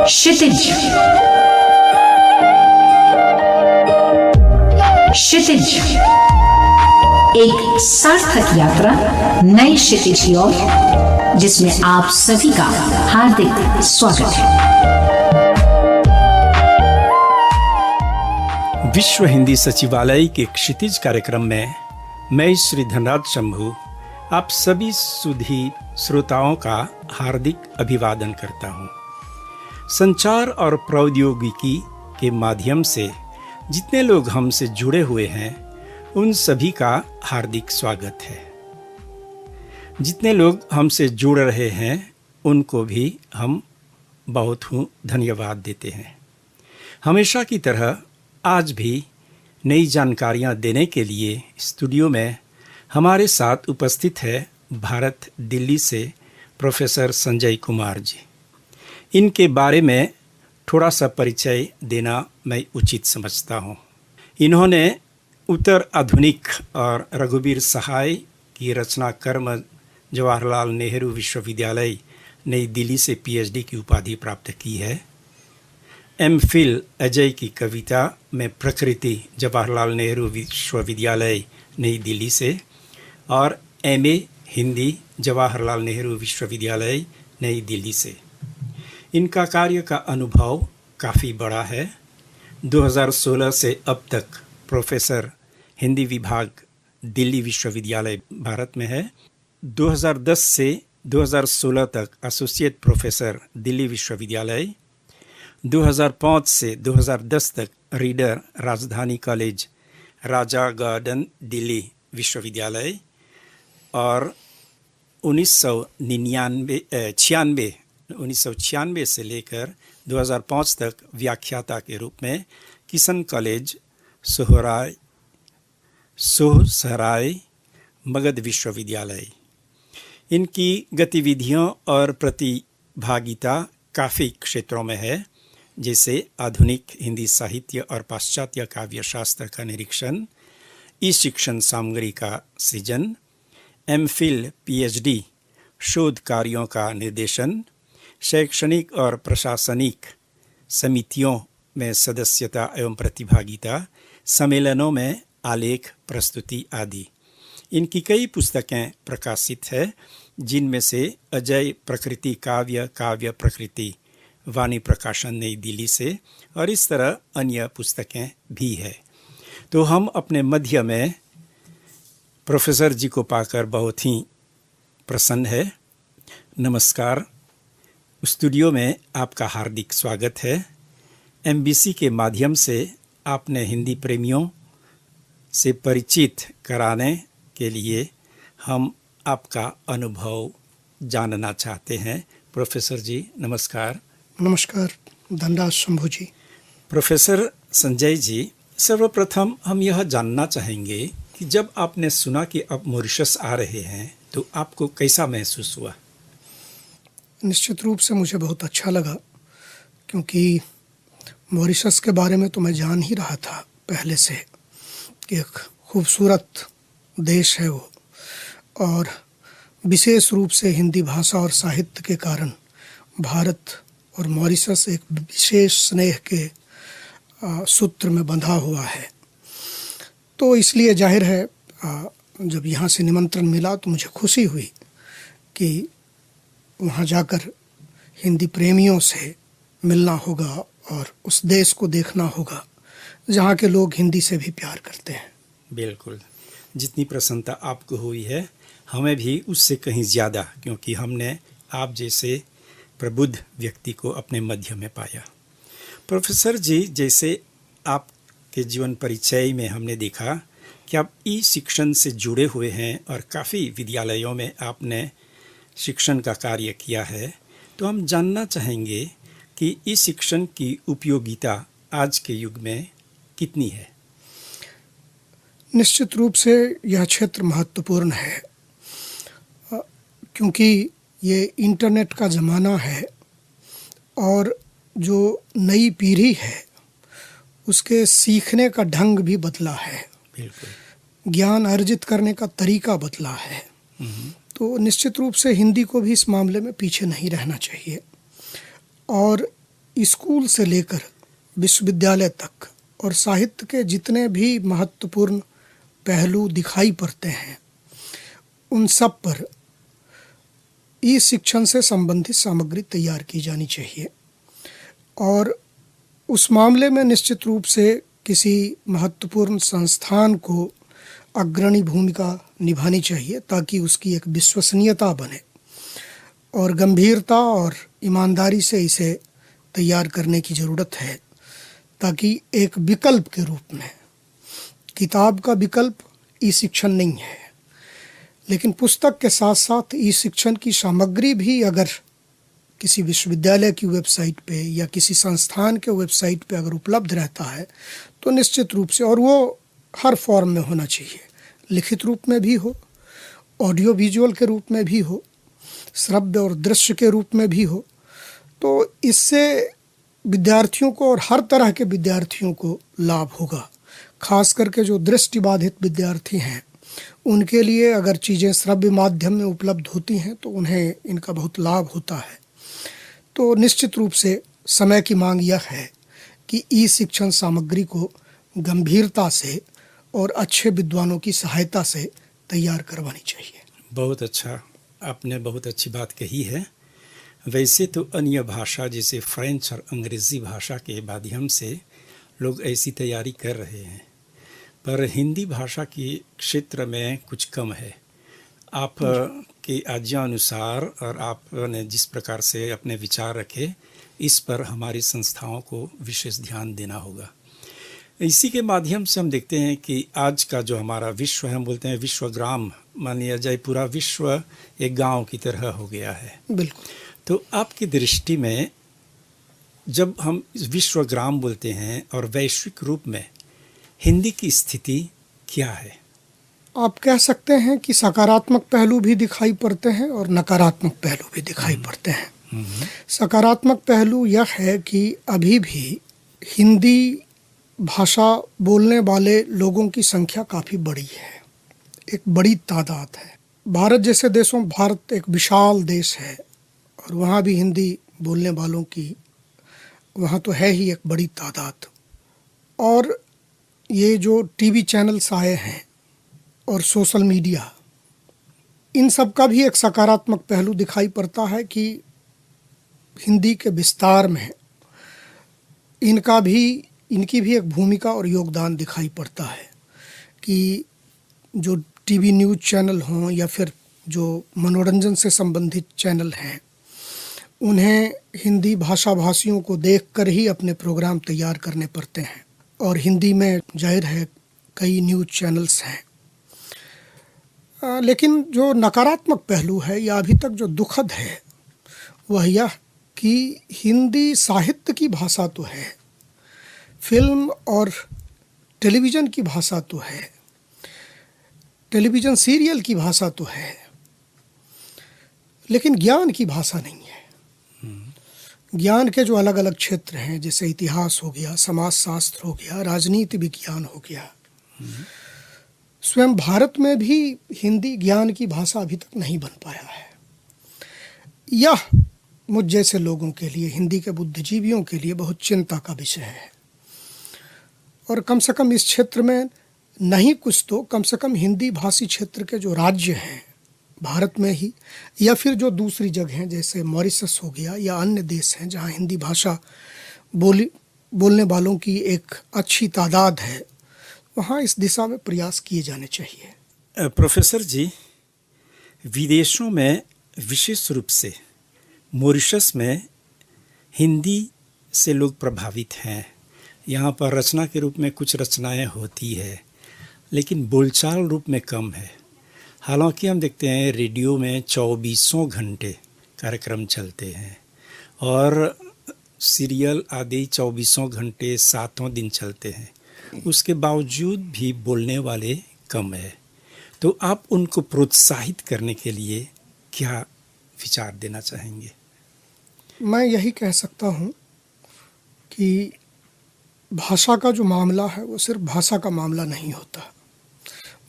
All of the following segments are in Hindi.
क्षितिज। क्षितिज एक सार्थक यात्रा नए क्षितिज की ओर, जिसमें आप सभी का हार्दिक स्वागत है। विश्व हिंदी सचिवालय के क्षितिज कार्यक्रम में मैं श्री धनराज शंभू आप सभी सुधी श्रोताओं का हार्दिक अभिवादन करता हूँ। संचार और प्रौद्योगिकी के माध्यम से जितने लोग हमसे जुड़े हुए हैं उन सभी का हार्दिक स्वागत है। जितने लोग हमसे जुड़ रहे हैं उनको भी हम बहुत धन्यवाद देते हैं। हमेशा की तरह आज भी नई जानकारियां देने के लिए स्टूडियो में हमारे साथ उपस्थित है भारत दिल्ली से प्रोफेसर संजय कुमार जी। इनके बारे में थोड़ा सा परिचय देना मैं उचित समझता हूँ। इन्होंने उत्तर आधुनिक और रघुवीर सहाय की रचना कर्म जवाहरलाल नेहरू विश्वविद्यालय नई दिल्ली से पीएचडी की उपाधि प्राप्त की है। एमफिल अजय की कविता में प्रकृति जवाहरलाल नेहरू विश्वविद्यालय नई दिल्ली से और एमए हिंदी जवाहरलाल नेहरू विश्वविद्यालय नई दिल्ली से। इनका कार्य का अनुभव काफ़ी बड़ा है। 2016 से अब तक प्रोफेसर हिंदी विभाग दिल्ली विश्वविद्यालय भारत में है। 2010 से 2016 तक एसोसिएट प्रोफेसर दिल्ली विश्वविद्यालय। 2005 से 2010 तक रीडर राजधानी कॉलेज राजा गार्डन दिल्ली विश्वविद्यालय और 1996 से लेकर 2005 तक व्याख्याता के रूप में किशन कॉलेज सोहसराय मगध विश्वविद्यालय। इनकी गतिविधियों और प्रतिभागिता काफ़ी क्षेत्रों में है, जैसे आधुनिक हिंदी साहित्य और पाश्चात्य काव्य शास्त्र का निरीक्षण, ई शिक्षण सामग्री का सृजन, एमफिल पीएचडी शोध कार्यों का निर्देशन, शैक्षणिक और प्रशासनिक समितियों में सदस्यता एवं प्रतिभागिता, सम्मेलनों में आलेख प्रस्तुति आदि। इनकी कई पुस्तकें प्रकाशित है, जिनमें से अजय प्रकृति काव्य प्रकृति वाणी प्रकाशन नई दिल्ली से और इस तरह अन्य पुस्तकें भी है। तो हम अपने मध्य में प्रोफेसर जी को पाकर बहुत ही प्रसन्न है। नमस्कार। स्टूडियो में आपका हार्दिक स्वागत है। एमबीसी के माध्यम से आपने हिंदी प्रेमियों से परिचित कराने के लिए हम आपका अनुभव जानना चाहते हैं। प्रोफेसर जी नमस्कार। नमस्कार धनराज शंभू जी। प्रोफेसर संजय जी, सर्वप्रथम हम यह जानना चाहेंगे कि जब आपने सुना कि आप मॉरिशस आ रहे हैं तो आपको कैसा महसूस हुआ? निश्चित रूप से मुझे बहुत अच्छा लगा, क्योंकि मॉरिशस के बारे में तो मैं जान ही रहा था पहले से कि एक खूबसूरत देश है वो, और विशेष रूप से हिंदी भाषा और साहित्य के कारण भारत और मॉरिशस एक विशेष स्नेह के सूत्र में बंधा हुआ है। तो इसलिए जाहिर है जब यहाँ से निमंत्रण मिला तो मुझे खुशी हुई कि वहाँ जाकर हिंदी प्रेमियों से मिलना होगा और उस देश को देखना होगा जहाँ के लोग हिंदी से भी प्यार करते हैं। बिल्कुल, जितनी प्रसन्नता आपको हुई है हमें भी उससे कहीं ज़्यादा, क्योंकि हमने आप जैसे प्रबुद्ध व्यक्ति को अपने मध्य में पाया। प्रोफेसर जी, जैसे आपके जीवन परिचय में हमने देखा कि आप ई शिक्षण से जुड़े हुए हैं और काफ़ी विद्यालयों में आपने शिक्षण का कार्य किया है, तो हम जानना चाहेंगे कि ई शिक्षण की उपयोगिता आज के युग में कितनी है? निश्चित रूप से यह क्षेत्र महत्वपूर्ण है, क्योंकि ये इंटरनेट का ज़माना है और जो नई पीढ़ी है उसके सीखने का ढंग भी बदला है। बिल्कुल, ज्ञान अर्जित करने का तरीका बदला है। तो निश्चित रूप से हिंदी को भी इस मामले में पीछे नहीं रहना चाहिए। और स्कूल से लेकर विश्वविद्यालय तक और साहित्य के जितने भी महत्वपूर्ण पहलू दिखाई पड़ते हैं उन सब पर ई शिक्षण से संबंधित सामग्री तैयार की जानी चाहिए। और उस मामले में निश्चित रूप से किसी महत्वपूर्ण संस्थान को अग्रणी भूमिका निभानी चाहिए ताकि उसकी एक विश्वसनीयता बने और गंभीरता और ईमानदारी से इसे तैयार करने की ज़रूरत है ताकि एक विकल्प के रूप में, किताब का विकल्प ई शिक्षण नहीं है, लेकिन पुस्तक के साथ साथ ई शिक्षण की सामग्री भी अगर किसी विश्वविद्यालय की वेबसाइट पे या किसी संस्थान के वेबसाइट पे अगर उपलब्ध रहता है तो निश्चित रूप से, और वो हर फॉर्म में होना चाहिए, लिखित रूप में भी हो, ऑडियो विजुअल के रूप में भी हो, श्रव्य और दृश्य के रूप में भी हो, तो इससे विद्यार्थियों को और हर तरह के विद्यार्थियों को लाभ होगा। खास करके जो दृष्टिबाधित विद्यार्थी हैं उनके लिए अगर चीज़ें श्रव्य माध्यम में उपलब्ध होती हैं तो उन्हें इनका बहुत लाभ होता है। तो निश्चित रूप से समय की मांग यह है कि ई शिक्षण सामग्री को गंभीरता से और अच्छे विद्वानों की सहायता से तैयार करवानी चाहिए। बहुत अच्छा, आपने बहुत अच्छी बात कही है। वैसे तो अन्य भाषा जैसे फ्रेंच और अंग्रेज़ी भाषा के माध्यम से लोग ऐसी तैयारी कर रहे हैं, पर हिंदी भाषा के क्षेत्र में कुछ कम है। आप के आज्ञा अनुसार और आपने जिस प्रकार से अपने विचार रखे, इस पर हमारी संस्थाओं को विशेष ध्यान देना होगा। इसी के माध्यम से हम देखते हैं कि आज का जो हमारा विश्व है, हम बोलते हैं विश्व ग्राम, मान लिया जाए पूरा विश्व एक गांव की तरह हो गया है। बिल्कुल। तो आपकी दृष्टि में जब हम विश्व ग्राम बोलते हैं और वैश्विक रूप में हिंदी की स्थिति क्या है? आप कह सकते हैं कि सकारात्मक पहलू भी दिखाई पड़ते हैं और नकारात्मक पहलू भी दिखाई पड़ते हैं। सकारात्मक पहलू यह है कि अभी भी हिंदी भाषा बोलने वाले लोगों की संख्या काफ़ी बड़ी है, एक बड़ी तादाद है। भारत जैसे देशों, भारत एक विशाल देश है और वहाँ भी हिंदी बोलने वालों की वहाँ तो है ही एक बड़ी तादाद। और ये जो टीवी चैनल्स आए हैं और सोशल मीडिया, इन सब का भी एक सकारात्मक पहलू दिखाई पड़ता है कि हिंदी के विस्तार में इनकी भी एक भूमिका और योगदान दिखाई पड़ता है कि जो टीवी न्यूज़ चैनल हों या फिर जो मनोरंजन से संबंधित चैनल हैं, उन्हें हिंदी भाषा भाषियों को देखकर ही अपने प्रोग्राम तैयार करने पड़ते हैं। और हिंदी में जाहिर है कई न्यूज़ चैनल्स हैं। लेकिन जो नकारात्मक पहलू है या अभी तक जो दुखद है वह यह कि हिंदी साहित्य की भाषा तो है, फिल्म और टेलीविज़न की भाषा तो है, टेलीविज़न सीरियल की भाषा तो है, लेकिन ज्ञान की भाषा नहीं है। ज्ञान के जो अलग अलग क्षेत्र हैं, जैसे इतिहास हो गया, समाजशास्त्र हो गया, राजनीति विज्ञान हो गया, स्वयं भारत में भी हिंदी ज्ञान की भाषा अभी तक नहीं बन पाया है। यह मुझ जैसे लोगों के लिए, हिंदी के बुद्धिजीवियों के लिए बहुत चिंता का विषय है। और कम से कम इस क्षेत्र में नहीं कुछ तो कम से कम हिंदी भाषी क्षेत्र के जो राज्य हैं भारत में ही या फिर जो दूसरी जगह हैं जैसे मॉरिशस हो गया या अन्य देश हैं जहाँ हिंदी भाषा बोलने वालों की एक अच्छी तादाद है, वहाँ इस दिशा में प्रयास किए जाने चाहिए। प्रोफेसर जी, विदेशों में विशेष रूप से मॉरिशस में हिंदी से लोग प्रभावित हैं। यहाँ पर रचना के रूप में कुछ रचनाएं होती है, लेकिन बोलचाल रूप में कम है। हालांकि हम देखते हैं रेडियो में 24 घंटे कार्यक्रम चलते हैं और सीरियल आदि 24 घंटे 7 दिन चलते हैं, उसके बावजूद भी बोलने वाले कम है। तो आप उनको प्रोत्साहित करने के लिए क्या विचार देना चाहेंगे? मैं यही कह सकता हूँ कि भाषा का जो मामला है वो सिर्फ भाषा का मामला नहीं होता,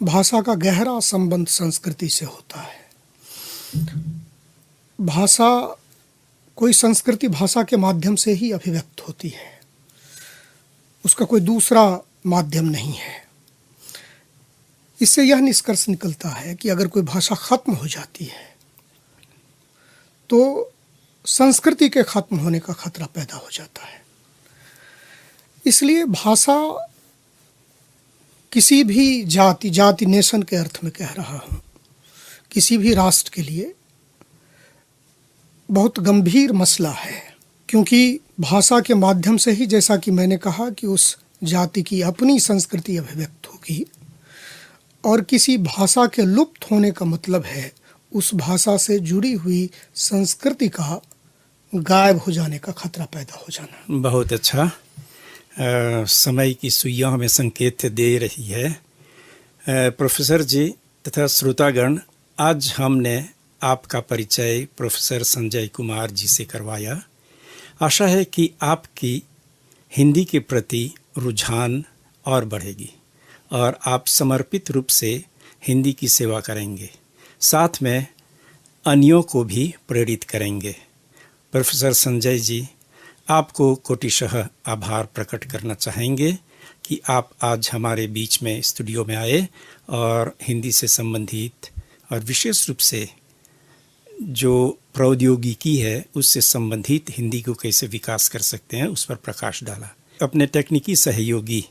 भाषा का गहरा संबंध संस्कृति से होता है। भाषा कोई संस्कृति भाषा के माध्यम से ही अभिव्यक्त होती है, उसका कोई दूसरा माध्यम नहीं है। इससे यह निष्कर्ष निकलता है कि अगर कोई भाषा खत्म हो जाती है तो संस्कृति के खत्म होने का खतरा पैदा हो जाता है। इसलिए भाषा किसी भी जाति नेशन के अर्थ में कह रहा हूँ, किसी भी राष्ट्र के लिए बहुत गंभीर मसला है, क्योंकि भाषा के माध्यम से ही, जैसा कि मैंने कहा, कि उस जाति की अपनी संस्कृति अभिव्यक्त होगी, और किसी भाषा के लुप्त होने का मतलब है उस भाषा से जुड़ी हुई संस्कृति का गायब हो जाने का खतरा पैदा हो जाना। बहुत अच्छा। समय की सुइयां हमें संकेत दे रही है। प्रोफेसर जी तथा श्रोतागण, आज हमने आपका परिचय प्रोफेसर संजय कुमार जी से करवाया। आशा है कि आपकी हिंदी के प्रति रुझान और बढ़ेगी और आप समर्पित रूप से हिंदी की सेवा करेंगे, साथ में अन्यों को भी प्रेरित करेंगे। प्रोफेसर संजय जी, आपको कोटिशः आभार प्रकट करना चाहेंगे कि आप आज हमारे बीच में स्टूडियो में आए और हिंदी से संबंधित और विशेष रूप से जो प्रौद्योगिकी है उससे संबंधित हिंदी को कैसे विकास कर सकते हैं उस पर प्रकाश डाला। अपने तकनीकी सहयोगी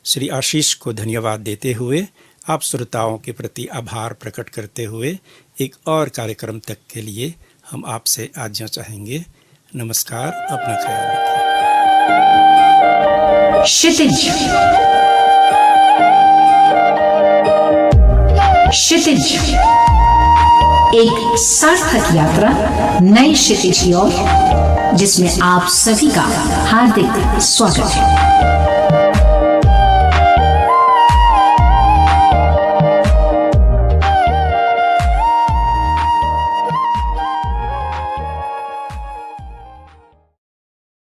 श्री आशीष को धन्यवाद देते हुए, आप श्रोताओं के प्रति आभार प्रकट करते हुए एक और कार्यक्रम तक के लिए हम आपसे आज्ञा चाहेंगे। नमस्कार, अपना ख्याल रखिए। क्षितिज, एक सार्थक यात्रा नई क्षितिज की ओर, जिसमें आप सभी का हार्दिक स्वागत है।